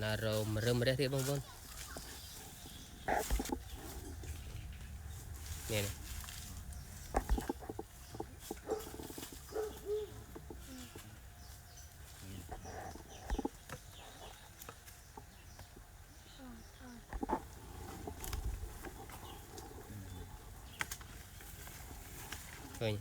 là rồi mà rơm đấy thì bông vân nè này rồi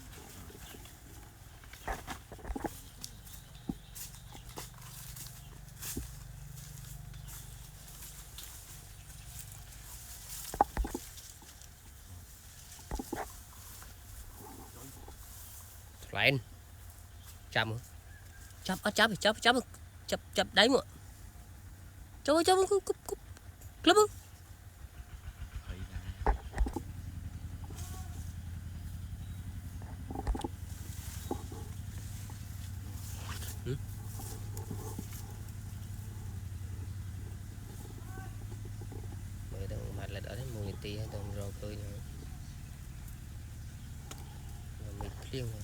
lên chạm chắp chắp đấy mà chắp cúp cúp cúp club mới đang mặt là đỡ đến mùi tì đồng rồi tôi nữa mình riêng này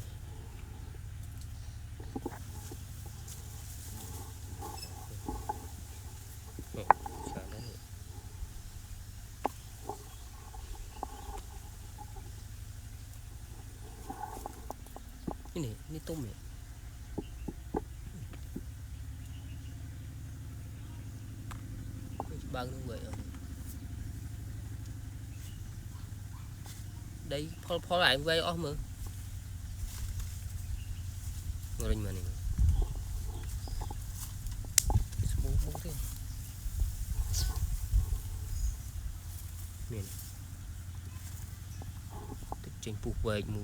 ini tôm này băng nó vậy đây phô lại quay ôm mà ngồi mà này bố thế miền trình phục về mù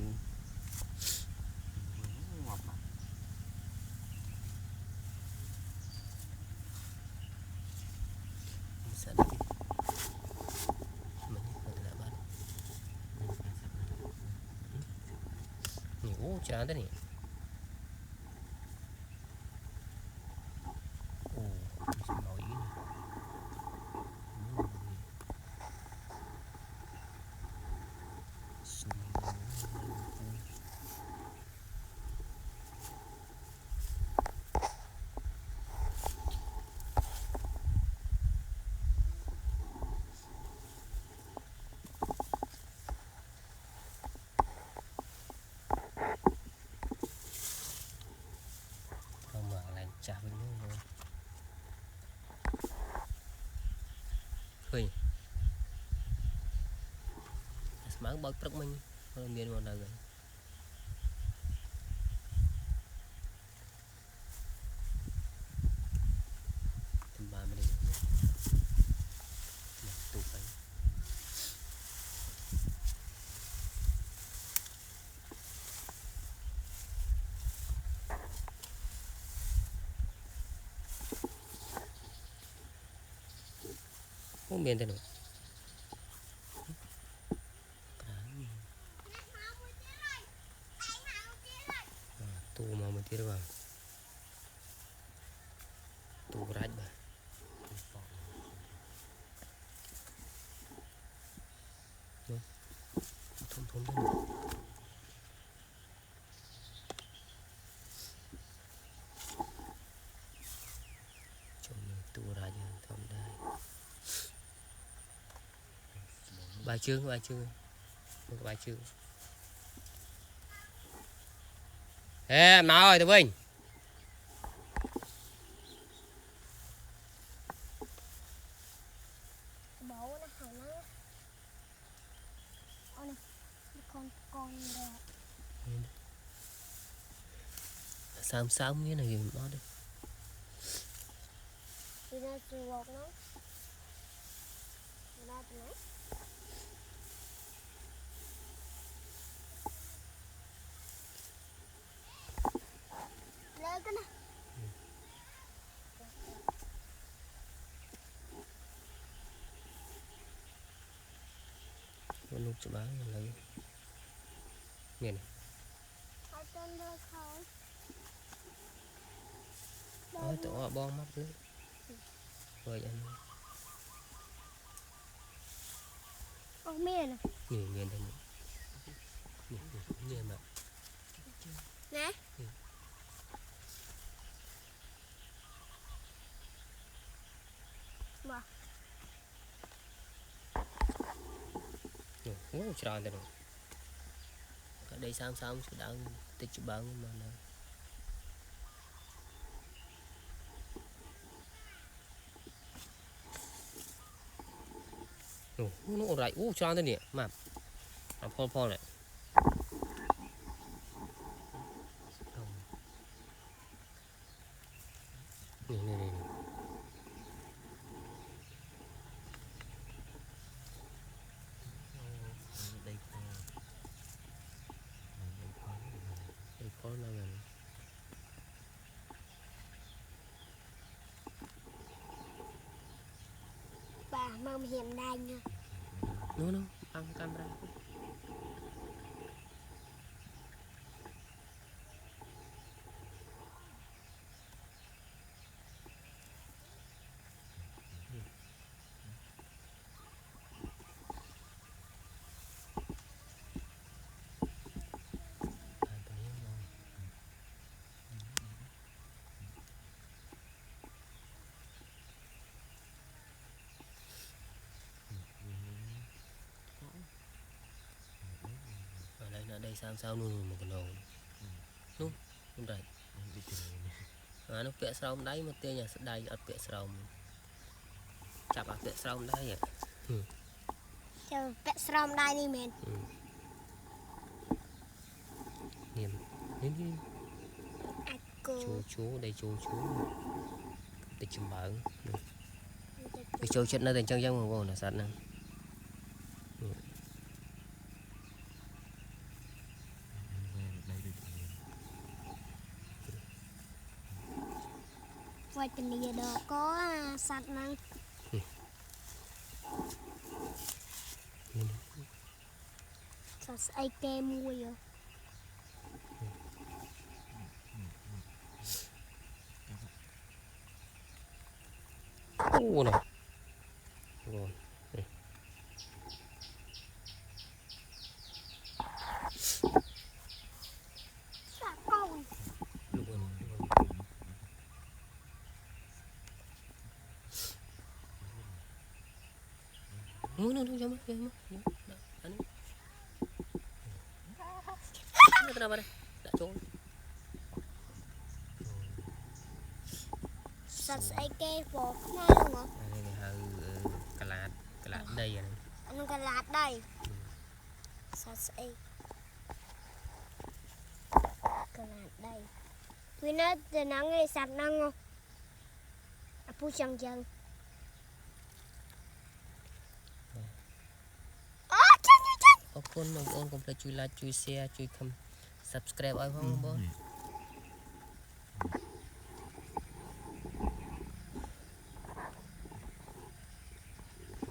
chán thế này màu ý này. Chả với nhau rồi khơi sáng bớt rất mình miền vào nào rồi tầm ba mươi tụ phải không miền thế nào tu mau mati bang tu raj bang thum thum thế nào tu raj thum đây bài chương một bài chương ê máu rồi tụi mình sao như này nó đi lúc cho bán lấy nghe này ôi tụi họ bom mắt nữa rồi anh miền nghe đây nghe mà nè Ủa tròn thế rồi. Ở đây sao sẽ đau tích chụp bằng mà nó. Nó rải tròn thế nè mà. Phol này. Nè. Đây phol là mình. Bà mong hiểm đai nha. Nó ăn camera. Ở đây sao luôn một cái đồ đúng rồi nó kẹt sầu đấy mà tiêu nhà đây ở kẹt sầu chập ở kẹt sầu đấy à Chờ vẹt srom đai đi men. nhìn đến chú đây chú để chùm bờ cái chỗ chết nó thành chân chân mà là sạch nè Vậy tình địa đó có sạch năng. Sạch ai kem mua rồi. này rồi Sạch con. nó jangan anu kenapa deh tak trốn Sạch ai kem bột ngay luôn hả? cà lạt đây rồi Anh cái lạt đây. Sạch ai cái lạt đây. Vì nó từ nó nghe sạch năng không? Phu chân chân. Ốc con mong con complete chui like chui share chui subscribe ai không bố